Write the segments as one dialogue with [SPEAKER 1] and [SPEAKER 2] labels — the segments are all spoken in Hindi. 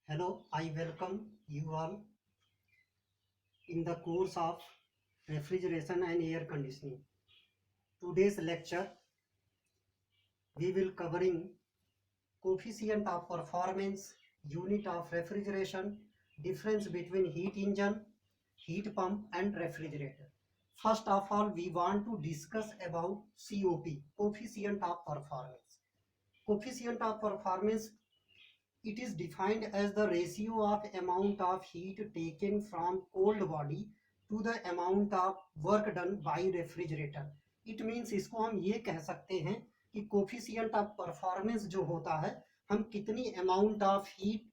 [SPEAKER 1] Hello, I welcome you all in the course of refrigeration and air conditioning. Today's lecture we will covering coefficient of performance, unit of refrigeration, difference between heat engine, heat pump and refrigerator. First of all, we want to discuss about COP, coefficient of performance. Coefficient of performance, it is defined as the ratio of amount of heat taken from cold body to the amount of work done by refrigerator. It means इसको हम ये कह सकते हैं कि कोफिशिएंट ऑफ परफॉर्मेंस जो होता है, हम कितनी amount of heat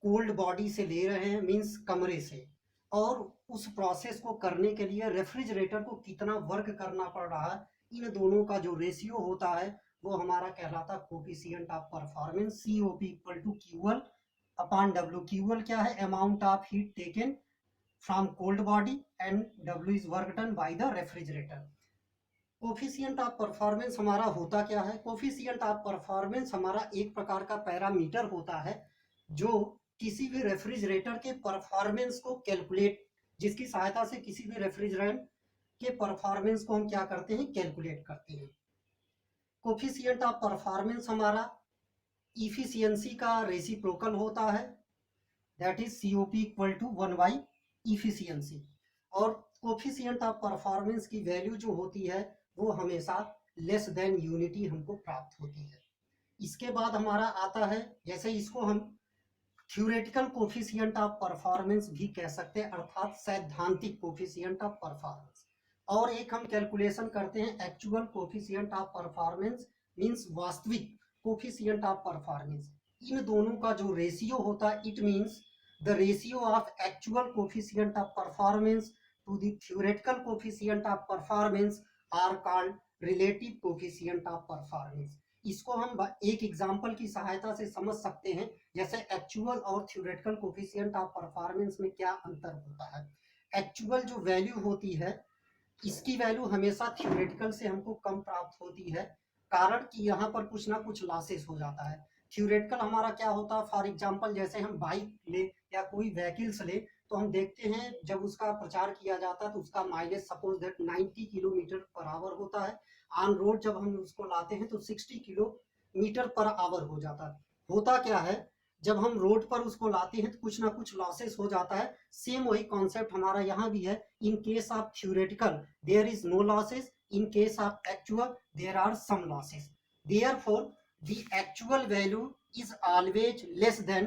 [SPEAKER 1] cold body से ले रहे हैं, मीन्स कमरे से, और उस प्रोसेस को करने के लिए रेफ्रिजरेटर को कितना वर्क करना पड़ रहा है, इन दोनों का जो रेशियो होता है वो हमारा कहलाता coefficient of performance, COP equal to QL upon W। QL क्या है? Amount of heat taken from cold body and W is work done by the refrigerator. Coefficient of performance हमारा होता क्या है? कोफिशिएंट ऑफ परफॉर्मेंस हमारा एक प्रकार का पैरामीटर होता है जो किसी भी रेफ्रिजरेटर के परफॉर्मेंस को कैलकुलेट, जिसकी सहायता से किसी भी रेफ्रिजरेंट के परफॉर्मेंस को हम क्या करते हैं? कैलकुलेट करते हैं। कोफिशिएंट ऑफ परफॉर्मेंस हमारा इफिशियंसी का रेसिप्रोकल होता है, that is COP equal to 1 by efficiency. और कोफिशिएंट ऑफ परफॉर्मेंस की वैल्यू जो होती है वो हमेशा लेस देन यूनिटी हमको प्राप्त होती है। इसके बाद हमारा आता है, जैसे इसको हम थ्योरेटिकल कोफिशिएंट ऑफ परफॉर्मेंस भी कह सकते हैं, अर्थात सैद्धांतिक कोफिशिएंट ऑफ परफॉर्मेंस। और एक हम कैलकुलेशन करते हैं actual coefficient of performance, means वास्तविक कोफिशिएंट ऑफ परफॉर्मेंस। इन दोनों का जो रेशियो होता है, it means the ratio of actual coefficient of performance to the theoretical coefficient of performance are called relative coefficient of performance. इसको हम एक एग्जांपल की सहायता से समझ सकते हैं, जैसे एक्चुअल और थ्योरेटिकल कोफिशिएंट ऑफ परफॉर्मेंस में क्या अंतर होता है। एक्चुअल जो वैल्यू होती है, इसकी वैल्यू हमेशा थ्योरेटिकल से हमको कम प्राप्त होती है, कारण कि यहाँ पर कुछ ना कुछ लॉसेस हो जाता है। थ्योरेटिकल हमारा क्या होता है, फॉर एग्जांपल जैसे हम बाइक ले या कोई व्हीकल्स ले, तो हम देखते हैं जब उसका प्रचार किया जाता है तो उसका mileage suppose that 90 kilometre per hour होता है। ऑन रोड जब हम उसको लाते हैं तो 60 किलोमीटर पर आवर हो जाता है। होता क्या है, जब हम रोड पर उसको लाते हैं तो कुछ ना कुछ लॉसेस हो जाता है। सेम वही कॉन्सेप्ट हमारा यहाँ भी है। In case of theoretical there is no losses, in case of actual there are some losses. Therefore the actual value is always less than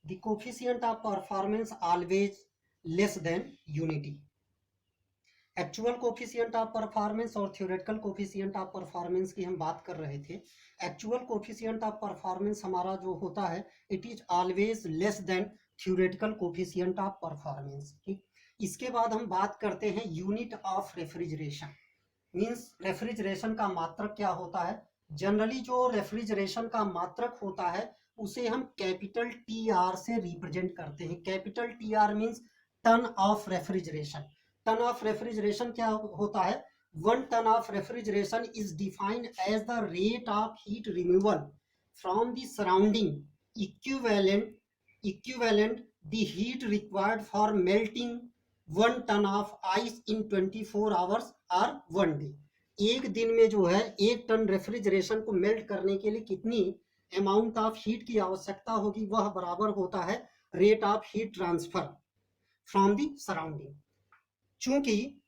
[SPEAKER 1] the coefficient of performance, always less than unity। Actual coefficient of performance और थ्योरेटिकल कोफिशिएंट ऑफ परफॉर्मेंस की हम बात कर रहे थे। एक्चुअल कोफिशिएंट ऑफ परफॉर्मेंस हमारा जो होता है, it is always less than theoretical coefficient of performance. ठीक, इसके बाद हम बात करते हैं unit of refrigeration, means refrigeration का मात्रक क्या होता है। जनरली जो रेफ्रिजरेशन का मात्रक होता है उसे हम कैपिटल TR से रिप्रेजेंट करते हैं। Capital TR means ton of refrigeration. Ton of refrigeration क्या होता है? 1 ton of refrigeration is defined as the rate of heat removal from the surrounding equivalent the heat required for melting 1 ton of ice in 24 hours or 1 day। एक दिन में जो है 1 टन रेफ्रिजरेशन को मेल्ट करने के लिए कितनी अमाउंट ऑफ हीट की आवश्यकता होगी, वह बराबर होता है rate of heat transfer from the surrounding. चूंकि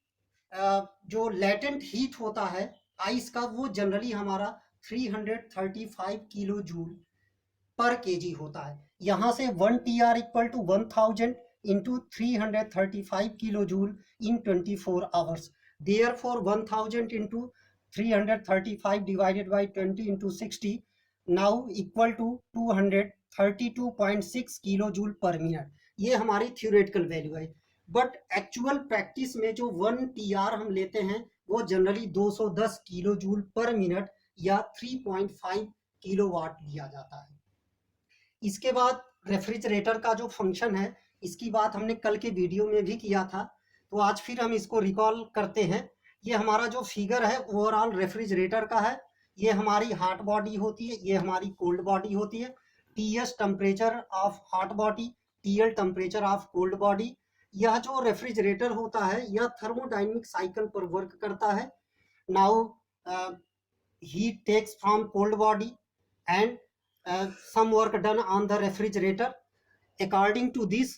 [SPEAKER 1] जो लेटेंट हीट होता है आइस का, वो जनरली हमारा 335 किलो जूल पर केजी होता है। यहाँ से 1 TR equal to 1000 into 335 kilo joule in 24 hours. Therefore 1000 into 335 divided by 20 into 60 now equal to 232.6 kilojoule पर मिनट। ये हमारी थ्योरेटिकल वैल्यू है। बट एक्चुअल प्रैक्टिस में जो 1 TR हम लेते हैं वो जनरली 210 किलोजूल पर मिनट या 3.5 किलोवाट लिया जाता है। इसके बाद रेफ्रिजरेटर का जो फंक्शन है, इसकी बात हमने कल के वीडियो में भी किया था, तो आज फिर हम इसको रिकॉल करते हैं। ये हमारा जो फिगर है ओवरऑल रेफ्रिजरेटर का है। ये हमारी हॉट बॉडी होती है, ये हमारी कोल्ड बॉडी होती है। TS temperature of hot body, TL temperature of cold body. यह जो रेफ्रिजरेटर होता है यह थर्मोडायनेमिक साइकिल पर वर्क करता है। Now heat takes from cold body and some work done on the refrigerator. According to this,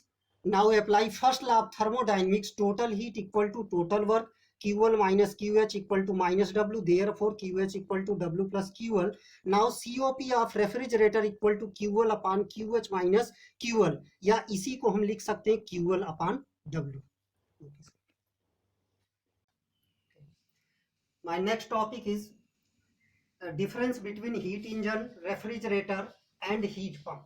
[SPEAKER 1] now apply first law of thermodynamics, total heat equal to total work, QL minus QH equal to minus W, therefore QH equal to W plus QL. Now COP of refrigerator equal to QL upon QH minus QL, या इसी को हम लिख सकते हैं QL upon W. My next topic is difference between heat engine, refrigerator and heat pump.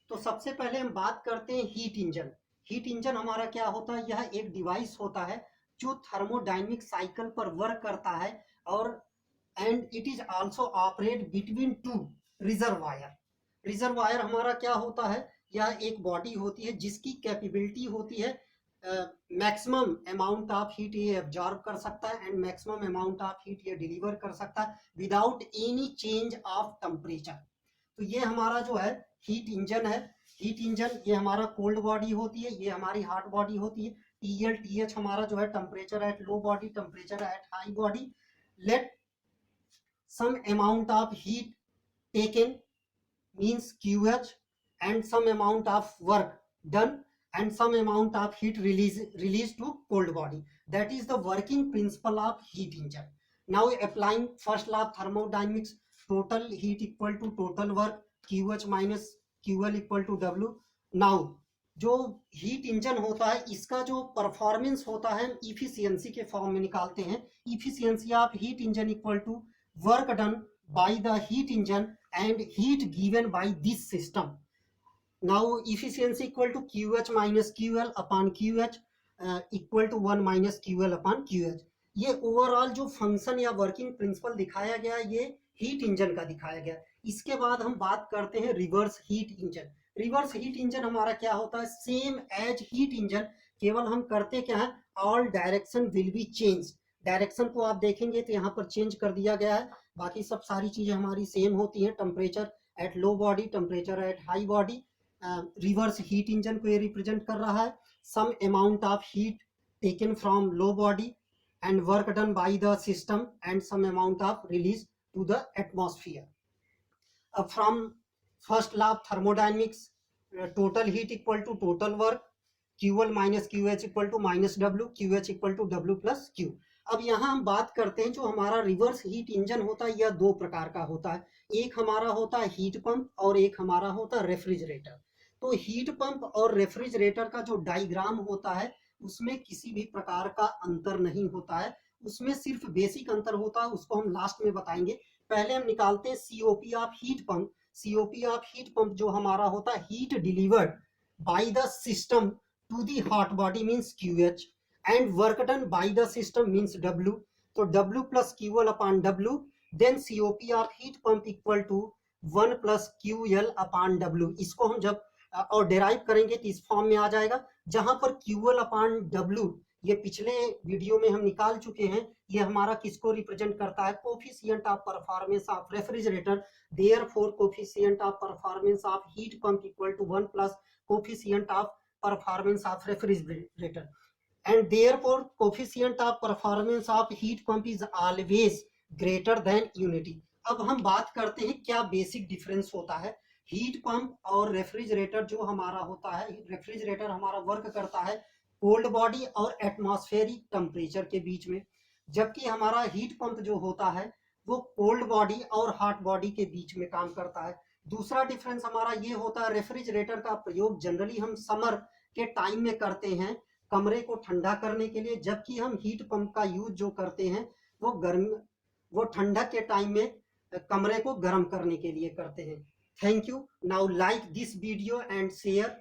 [SPEAKER 1] तो सबसे पहले हम बात करते हैं हीट इंजन। हीट इंजन हमारा क्या होता है, यह एक डिवाइस होता है जो थर्मोडायनेमिक साइकिल पर वर्क करता है और and it is also operate between two reservoir. Reservoir हमारा क्या होता है, यह एक बॉडी होती है जिसकी कैपेबिलिटी होती है मैक्सिमम अमाउंट ऑफ हीट ये एब्जॉर्ब कर सकता है and maximum amount of heat ये डिलीवर कर सकता है without any change of temperature. तो ये हमारा जो है हीट इंजन है। हीट इंजन ये हमारा कोल्ड बॉडी होती है, ये हमारी हॉट बॉडी होती है। TL TH हमारा जो है temperature at low body, temperature at high body. Let some amount of heat taken means QH and some amount of work done and some amount of heat released to cold body. That is the working principle of heat engine. Now applying first law of thermodynamics, total heat equal to total work, QH minus QL equal to W. Now जो हीट इंजन होता है इसका जो परफॉर्मेंस होता है इफिशियंसी के फॉर्म में निकालते हैं। Efficiency of heat engine equal to work done by the heat engine and heat given by this system. Now efficiency equal to QH minus QL upon QH equal to 1 minus QL upon QH. ये ओवरऑल जो फंक्शन या वर्किंग प्रिंसिपल दिखाया गया ये हीट इंजन का दिखाया गया। इसके बाद हम बात करते हैं reverse heat engine. Reverse heat engine हमारा क्या होता है, सेम एज हीट इंजन, केवल हम करते क्या है, all direction will be change. Direction को आप देखेंगे तो यहाँ पर चेंज कर दिया गया है, बाकी सब सारी चीजें हमारी सेम होती हैं। Temperature at low body, temperature at high body. Reverse heat engine को ये रिप्रेजेंट कर रहा है। Some amount of heat taken from low body and work done by the system and some amount of release to the atmosphere. अब from first law of thermodynamics, total heat equal to total work, QL minus QH equal to minus W, QH equal to W plus Q। अब यहाँ हम बात करते हैं जो हमारा रिवर्स हीट इंजन होता है यह दो प्रकार का होता है। एक हमारा होता है हीट पंप और एक हमारा होता है रेफ्रिजरेटर। तो हीट पंप और रेफ्रिजरेटर का जो डायग्राम होता है उसमें किसी भी प्रकार का अंतर नहीं होता है, उसमें सिर्फ बेसिक अंतर होता है, उसको हम लास्ट में बताएंगे। पहले हम निकालते हैं COP of heat pump. COP of heat pump जो हमारा होता है heat delivered by the system to the hot body means QH and work done by the system means W. So W plus QL upon W, then COP of heat pump equal to 1 plus QL upon W. इसको हम जब और डेराइव करेंगे तो इस फॉर्म में आ जाएगा, जहां पर QL upon W ये पिछले वीडियो में हम निकाल चुके हैं। ये हमारा किसको रिप्रेजेंट करता है, coefficient of performance of refrigerator. Therefore coefficient of performance of heat pump equal to 1 plus coefficient of performance of refrigerator, and therefore coefficient of performance of heat pump is always greater than unity. अब हम बात करते हैं क्या बेसिक डिफरेंस होता है हीट पंप और रेफ्रिजरेटर। जो हमारा होता है रेफ्रिजरेटर हमारा वर्क करता है कोल्ड बॉडी और एटमॉस्फेरिक टेम्परेचर के बीच में, जबकि हमारा हीट पंप जो होता है वो कोल्ड बॉडी और हॉट बॉडी के बीच में काम करता है। दूसरा डिफरेंस हमारा ये होता है रेफ्रिजरेटर का प्रयोग जनरली हम समर के टाइम में करते हैं कमरे को ठंडा करने के लिए, जबकि हम हीट पंप का यूज जो करते हैं वो ठंडक के टाइम में कमरे को गर्म करने के लिए करते हैं। Thank you. Now like this video and share